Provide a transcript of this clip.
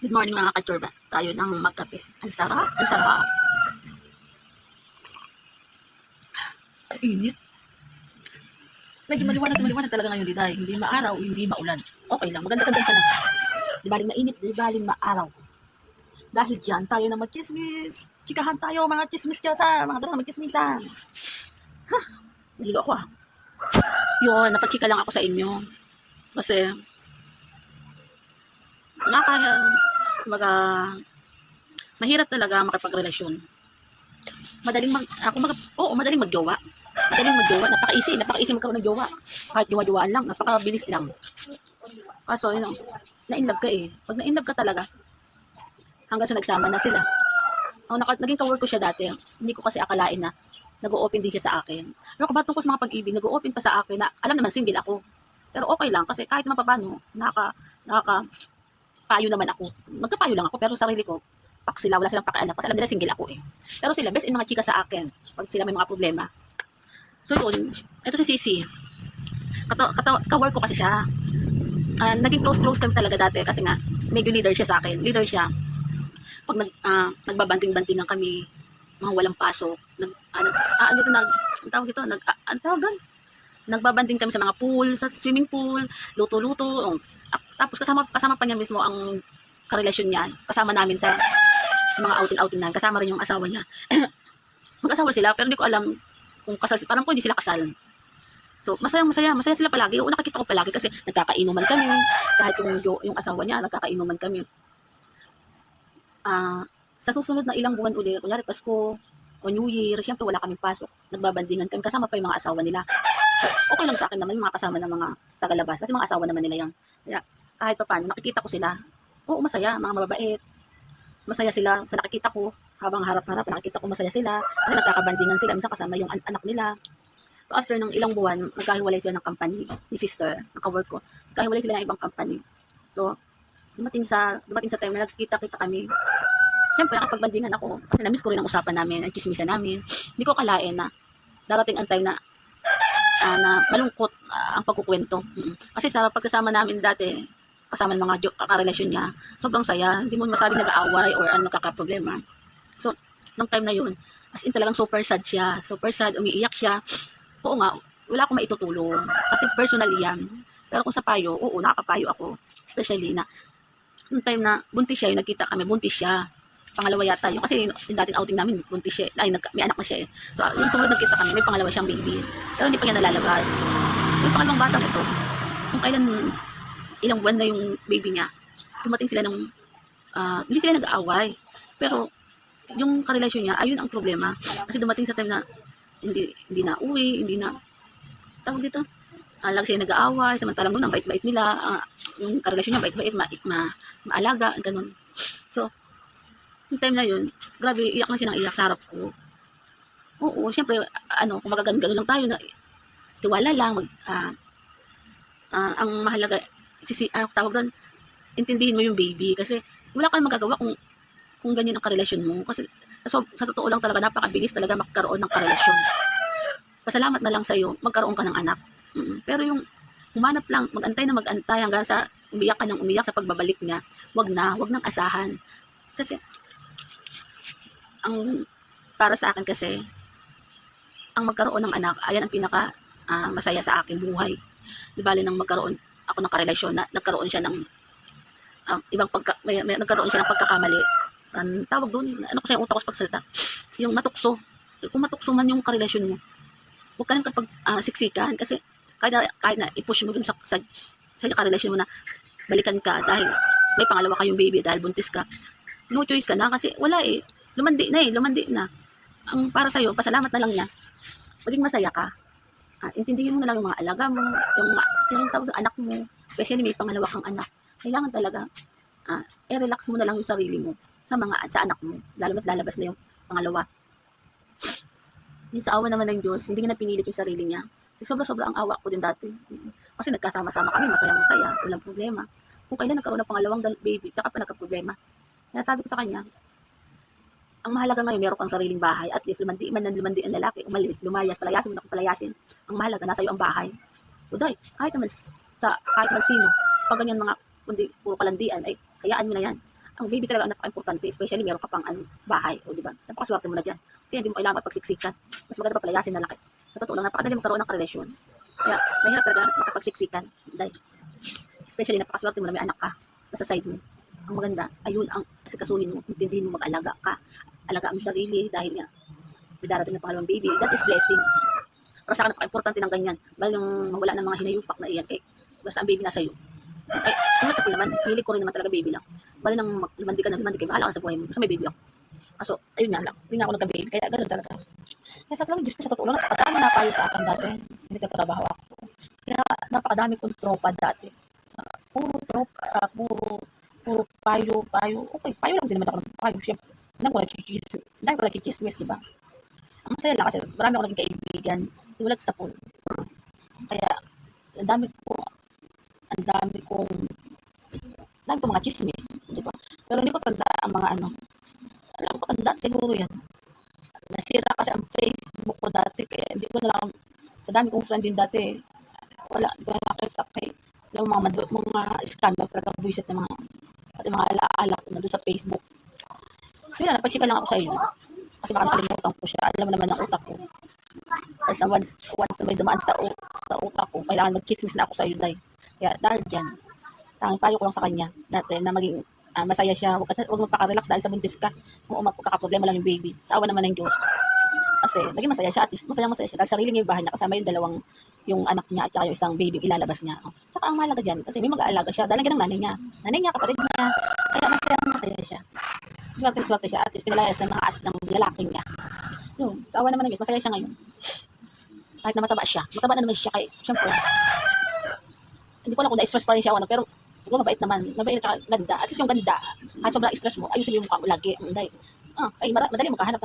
Good morning mga kachorba. Tayo ng magkape. Ang sarap, ang sarap. Init. Medyo maliwanag talaga ngayon dito. Hindi maaraw, hindi maulan. Okay lang, maganda-ganda ka na. Di baling mainit, di baling maaraw. Dahil dyan, tayo na mag-chismis. Chikahan tayo, mga chismis dyan sa mga dalawa mag-chismisan. Ha, nahilo ako ah. Yun, napachika lang ako sa inyo. Kasi, mahirap talaga makipagrelasyon. Madaling magjowa. Napaka-easy magkaroon ng jowa. Kahit jowa-jowaan lang, napakabilis lang. Kaso, yun, na-inlove ka eh. Pag na-inlove ka talaga, hanggang sa nagsama na sila. Naging ka-work ko siya dati. Hindi ko kasi akalain na nag-o-open din siya sa akin. Pero kung ba tungkol sa mga pag-ibig, nag-o-open pa sa akin na alam naman single ako. Pero okay lang kasi kahit naman paano, payo naman ako. Magkapayo lang ako pero sarili ko, sila, wala silang pakialam kasi alam nila single ako eh. Pero sila, best in mga chika sa akin pag sila may mga problema. So yun, ito si Sisi. Ka-work ko kasi siya. Naging close kami talaga dati kasi nga, medyo leader siya sa akin. Leader siya. Pag nagbabanting-bantingan kami, mga walang pasok, nagbabanding kami sa mga pool, sa swimming pool, luto-luto. Tapos kasama pa niya mismo ang karelasyon niya. Kasama namin sa mga outing namin. Kasama rin yung asawa niya. Mag-asawa sila, pero hindi ko alam kung kasal, parang kung hindi sila kasal. So, masaya sila palagi. Nakikita ko palagi kasi nagkakainuman kami. Kahit yung asawa niya, nagkakainuman kami. Sa susunod na ilang buwan ulit, kunyari Pasko o New Year, syempre wala kaming pasok. Nagbabandingan kami, kasama pa yung mga asawa nila. Okay lang sa akin naman yung mga kasama ng mga tagalabas kasi mga asawa naman nila yan. Kaya kahit pa paano, nakikita ko sila. Oo, masaya, mga mababait. Masaya sila sa nakikita ko. Habang harap-harap, nakikita ko masaya sila. Kasi nagkakabandingan sila, minsan kasama yung anak nila. So after ng ilang buwan, nagkahiwalay sila ng company ni sister, naka-work ko. Nagkahiwalay sila ng ibang company. So, dumating sa time na nagkita-kita kami. Siyempre, nakapagbandingan ako. Kasi na-miss ko rin ang usapan namin, ang chismisan namin. Hindi ko kalain na darating ang time na malungkot ang pagkukwento. Kasi sa pagsasama namin dati, kasama ng mga karelasyon niya, sobrang saya. Hindi mo masabi nag-aaway or nagkakaproblema. So, nung time na yun, as in talagang super sad siya. Super sad, umiiyak siya. Oo nga, wala akong maitutulong. Kasi personally yan. Pero kung sa payo, oo, nakakapayo ako. Especially na, nung time na buntis siya, yung nagkita kami, buntis siya. Pangalawa yata yun. Kasi yung dating outing namin, buntis siya. May anak na siya eh. So, yung sumunod nagkita kami, may pangalawa siyang baby. Pero hindi pa niya nalalabas. Yung pangalawang batang ito, kung kailan, ilang buwan na yung baby niya, dumating sila ng, hindi sila nag-aaway. Pero, yung karelasyon niya, ayun ang problema. Kasi dumating sa time na, hindi na uwi, hindi na, tawag dito, lang sila nag-aaway, samantalang doon, ang bait-bait nila, yung karelasyon niya, bait-bait, maalaga, ganun. So, yung time na yun, grabe, iyak na siya ng iyak sa harap ko. Oo, syempre, kung magagano lang tayo, na, tiwala lang, ang mahalaga, tawag doon, intindihin mo yung baby, kasi wala kang magagawa kung ganyan ang karelasyon mo. Kasi sa totoo lang talaga, napakabilis talaga magkaroon ng karelasyon. Pasalamat na lang sa'yo, magkaroon ka ng anak. Pero yung humanap lang, mag-antay hanggang sa umiyak ka ng umiyak sa pagbabalik niya, wag nang asahan. Kasi, para sa akin kasi, ang magkaroon ng anak, ayan ang pinaka masaya sa akin buhay. Di bali nang magkaroon ako ng karelasyon, na nagkaroon siya ng nagkaroon siya ng pagkakamali. Tawag doon, kasi yung utak ko sa pagsalita, yung matukso. Kung matukso man yung karelasyon mo, huwag ka nang siksikan kasi kahit na i-push mo dun sa karelasyon mo na balikan ka dahil may pangalawa kayong baby, dahil buntis ka, no choice ka na kasi wala eh, lumandi na. Ang para sa'yo, pasalamat na lang niya, maging masaya ka. Intindihin mo na lang yung mga alaga mo, yung tawag ng anak mo, especially may pangalawa kang anak. Kailangan talaga, i-relax mo na lang yung sarili mo sa anak mo, lalo mas lalabas na yung pangalawa. Yung sa awa naman ng Diyos, hindi niya napinilit yung sarili niya. Kasi sobra-sobra ang awa ko din dati. Kasi nagkasama-sama kami, masaya-masaya, walang problema. Kung kailan nagkaroon ng pangalawang baby, tsaka pa nagka-problema. Kaya sabi ko sa kanya, ang mahalaga ngayon, meron kang sariling bahay. At least, lumandi ang lalaki, umalis, lumayas, palayasin mo na kung palayasin. Ang mahalaga, nasa iyo ang bahay. So, kahit naman sino, pag ganyan mga, kundi puro kalandian, ay hayaan mo na yan. Ang baby talaga ang napaka-importante, especially meron ka pang bahay, o di ba? Napakaswerte mo na dyan. Kaya hindi mo kailangan magpagsiksikan. Mas maganda pa palayasin na laki. Sa totoo lang, napakadali magkaroon ng karelasyon. Kaya mahirap talaga makapagsiksikan. Dahil, especially napakaswerte mo na may anak ka nasa side mo. Ang maganda, ayun ang asikasuhin mo, intindihin mo, mag-alaga ka. Alagaan mo yung sarili dahil nga may darating na pangalawang baby. That is blessing. Para sa akin, napaka-importante ng ganyan. Bali yung mawala ng mga hinayupak na iyan. Kaya basta ang baby nasa iyo. Ay, sumunod sa ko naman, hilig ko rin naman talaga baby lang. Bali nang lumandi ka, bahala ka sa buhay mo. Basta may baby ako. Kaso, ayun nga lang, hindi nga ako nagka-baby. Kaya ganoon talaga. Kaya sa talagang Diyos ko, sa totoo lang, napakadami na payo sa akin dati. Hindi katrabaho ako. Kaya napakadami kong tropa dati. Puro tropa, puro payo. Okay, payo lang din naman ako ng payo. Siyempre, hindi ko nagkikismis, diba? Ang masaya lang kasi marami ako naging kaibigan. Tulad sa pool. Kaya, ang dami kong mga chismis, di ba? Pero hindi ko tanda ang mga alam ko tanda siguro yan. Nasira kasi ang Facebook ko dati, kaya hindi ko na lang, sa dami kong friend din dati, wala, hindi ko na nakita kay mga scammer talaga, buwisit ng mga alaala ko na doon sa Facebook. Kaya napachika lang ako sa iyo. Kasi baka nakalimutan ko siya. Alam mo naman ang utak ko. Kasi once na may dumaan sa utak ko, kailangan mag-chismis na ako sa iyo, dahil. Kaya dahil dyan, tanging payo ko lang sa kanya dati na maging masaya siya. Huwag magpaka-relax dahil sa buntis ka. Kung magkakaproblema lang yung baby. Sa awa naman ng Diyos. Kasi naging masaya siya. At least masaya siya. Dahil sarili niya yung bahay niya. Kasama yung anak niya at saka yung isang baby ilalabas niya. Saka ang mahalaga dyan. Kasi may mag-aalaga siya. Dahil ng nanay niya. Nanay niya, kapatid niya. Kaya masaya siya. Swerte siya. At least pinalayas ng mga ng lalaki niya. Yun. Sa awa naman ng Diyos. Masaya siya ngayon. Kahit na mataba siya. Mataba na naman siya. Kaya syempre, hindi ko lang kung na-stress pa rin siya. Pero siguro mabait naman. Mabait at saka ganda. At least yung ganda. Kahit sobrang stress mo, ayusin mo yung mukha mo lagi. Ay, madali magkahanap ng